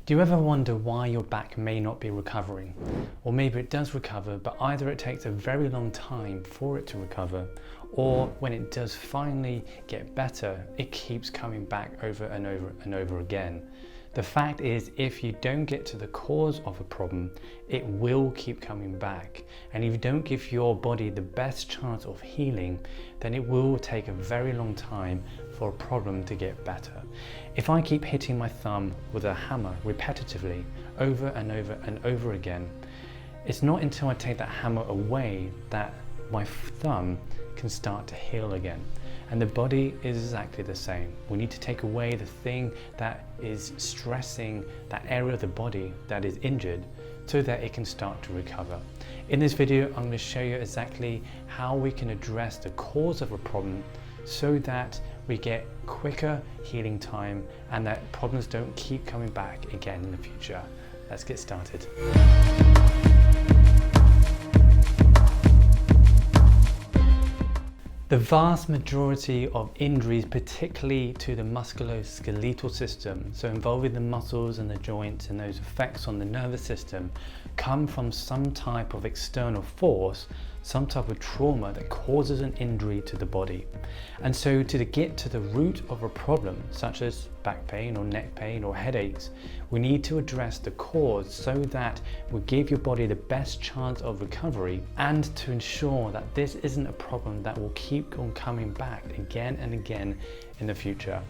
Do you ever wonder why your back may not be recovering? Or maybe it does recover, but either it takes a very long time for it to recover, or when it does finally get better, it keeps coming back over and over and over again. The fact is, if you don't get to the cause of a problem, it will keep coming back. And if you don't give your body the best chance of healing, then it will take a very long time for a problem to get better. If I keep hitting my thumb with a hammer repetitively over and over and over again, it's not until I take that hammer away that my thumb can start to heal again. And the body is exactly the same. We need to take away the thing that is stressing that area of the body that is injured so that it can start to recover. In this video, I'm going to show you exactly how we can address the cause of a problem so that we get quicker healing time and that problems don't keep coming back again in the future. Let's get started. The vast majority of injuries, particularly to the musculoskeletal system, so involving the muscles and the joints and those effects on the nervous system, come from some type of external force, some type of trauma that causes an injury to the body. And so to get to the root of a problem, such as back pain or neck pain or headaches, we need to address the cause so that we give your body the best chance of recovery, and to ensure that this isn't a problem that will keep on coming back again and again in the future.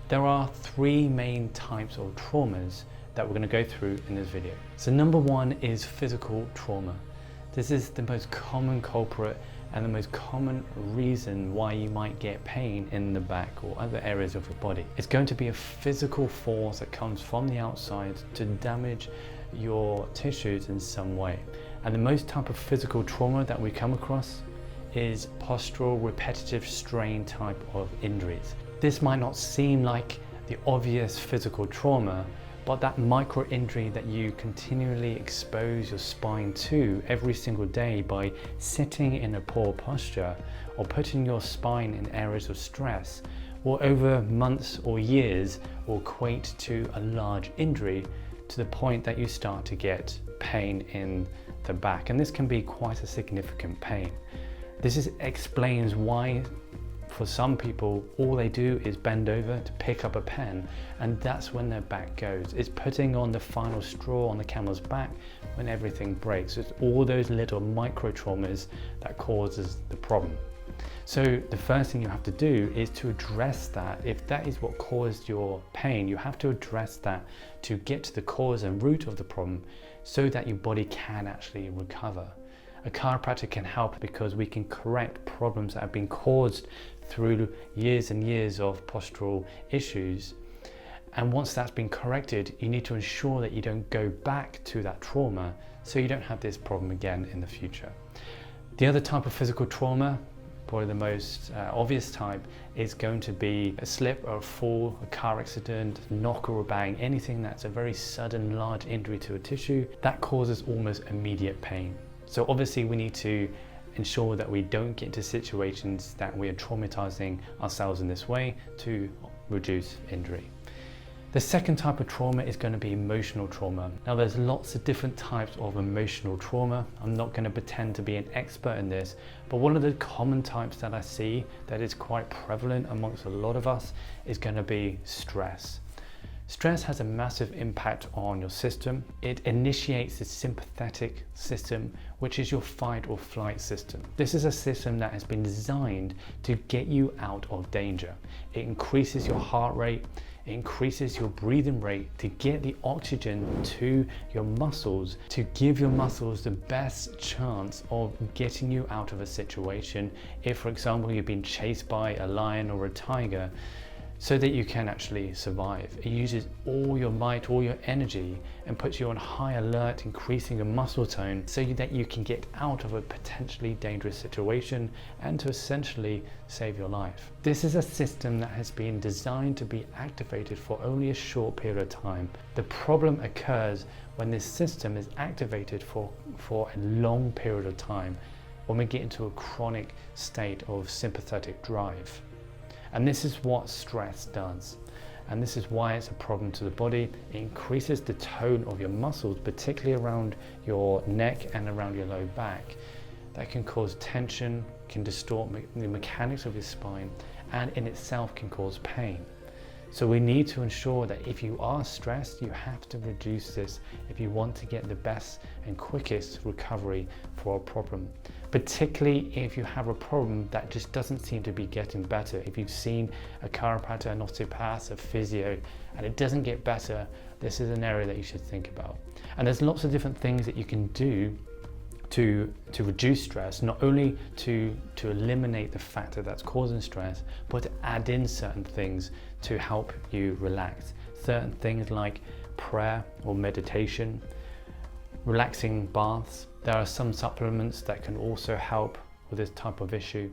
There are three main types of traumas that we're going to go through in this video. So number one is physical trauma. This is the most common culprit and the most common reason why you might get pain in the back or other areas of your body. It's going to be a physical force that comes from the outside to damage your tissues in some way. And the most type of physical trauma that we come across is postural repetitive strain type of injuries. This might not seem like the obvious physical trauma, but that micro injury that you continually expose your spine to every single day by sitting in a poor posture or putting your spine in areas of stress will over months or years will equate to a large injury to the point that you start to get pain in the back. And this can be quite a significant pain. This explains why for some people, all they do is bend over to pick up a pen, and that's when their back goes. It's putting on the final straw on the camel's back when everything breaks. It's all those little micro traumas that causes the problem. So the first thing you have to do is to address that. If that is what caused your pain, you have to address that to get to the cause and root of the problem so that your body can actually recover. A chiropractor can help because we can correct problems that have been caused through years and years of postural issues. And once that's been corrected, you need to ensure that you don't go back to that trauma so you don't have this problem again in the future. The other type of physical trauma, probably the most obvious type, is going to be a slip or a fall, a car accident, knock or a bang, anything that's a very sudden large injury to a tissue that causes almost immediate pain. So obviously we need to ensure that we don't get into situations that we are traumatizing ourselves in this way to reduce injury. The second type of trauma is going to be emotional trauma. Now there's lots of different types of emotional trauma. I'm not going to pretend to be an expert in this, but one of the common types that I see that is quite prevalent amongst a lot of us is going to be stress. Stress has a massive impact on your system. It initiates the sympathetic system, which is your fight or flight system. This is a system that has been designed to get you out of danger. It increases your heart rate, it increases your breathing rate to get the oxygen to your muscles, to give your muscles the best chance of getting you out of a situation. If, for example, you've been chased by a lion or a tiger, so that you can actually survive. It uses all your might, all your energy, and puts you on high alert, increasing your muscle tone so that you can get out of a potentially dangerous situation and to essentially save your life. This is a system that has been designed to be activated for only a short period of time. The problem occurs when this system is activated for a long period of time, when we get into a chronic state of sympathetic drive. And this is what stress does. and this is why it's a problem to the body. It increases the tone of your muscles, particularly around your neck and around your low back. That can cause tension, can distort the mechanics of your spine, and in itself can cause pain. So we need to ensure that if you are stressed, you have to reduce this if you want to get the best and quickest recovery for a problem. Particularly if you have a problem that just doesn't seem to be getting better. If you've seen a chiropractor, an osteopath, a physio, and it doesn't get better, this is an area that you should think about. And there's lots of different things that you can do to reduce stress, not only to eliminate the factor that's causing stress, but to add in certain things to help you relax. Certain things like prayer or meditation, relaxing baths. There are some supplements that can also help with this type of issue.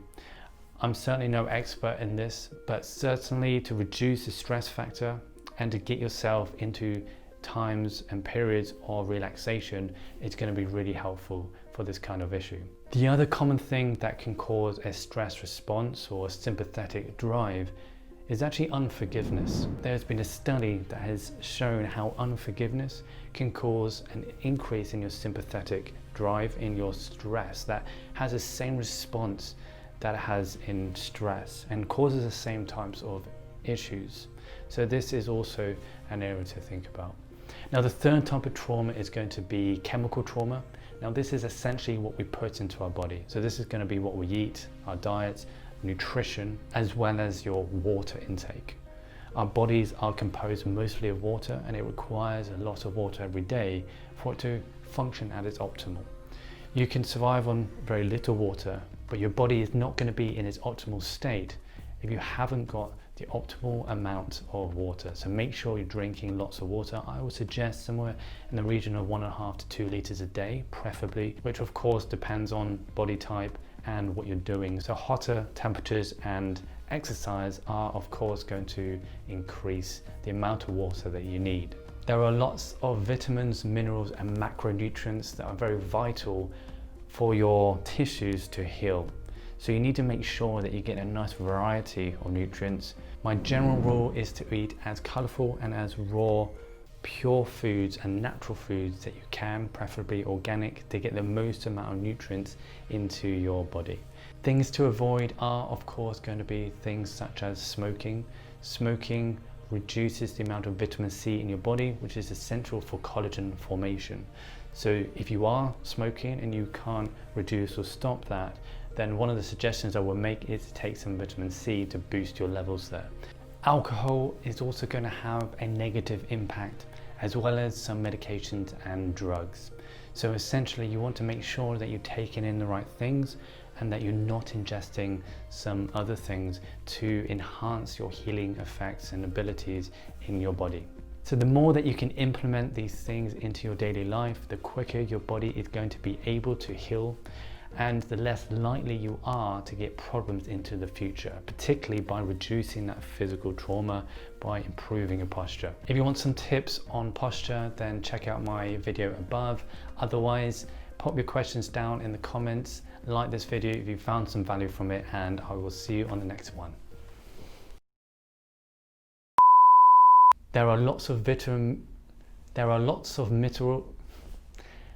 I'm certainly no expert in this, but certainly to reduce the stress factor and to get yourself into times and periods of relaxation, it's going to be really helpful for this kind of issue. The other common thing that can cause a stress response or a sympathetic drive is actually unforgiveness. There's been a study that has shown how unforgiveness can cause an increase in your sympathetic drive, in your stress, that has the same response that it has in stress and causes the same types of issues. So this is also an area to think about. Now, the third type of trauma is going to be chemical trauma. Now, this is essentially what we put into our body. So this is going to be what we eat, our diet, nutrition, as well as your water intake. Our bodies are composed mostly of water, and it requires a lot of water every day for it to function at its optimal. You can survive on very little water, but your body is not going to be in its optimal state if you haven't got the optimal amount of water. So make sure you're drinking lots of water. I would suggest somewhere in the region of 1.5 to 2 liters a day, preferably, which of course depends on body type and what you're doing. So hotter temperatures and exercise are of course going to increase the amount of water that you need. There are lots of vitamins, minerals and macronutrients that are very vital for your tissues to heal. So you need to make sure that you get a nice variety of nutrients. My general rule is to eat as colourful and as raw, pure foods and natural foods that you can, preferably organic, to get the most amount of nutrients into your body. Things to avoid are of course going to be things such as smoking. Smoking reduces the amount of vitamin C in your body, which is essential for collagen formation. So if you are smoking and you can't reduce or stop that, then one of the suggestions I will make is to take some vitamin C to boost your levels there. Alcohol is also going to have a negative impact, as well as some medications and drugs. So essentially you want to make sure that you're taking in the right things and that you're not ingesting some other things to enhance your healing effects and abilities in your body. So the more that you can implement these things into your daily life, the quicker your body is going to be able to heal, and the less likely you are to get problems into the future, particularly by reducing that physical trauma, by improving your posture. If you want some tips on posture, then check out my video above. Otherwise, pop your questions down in the comments, like this video if you found some value from it, and I will see you on the next one. There are lots of mineral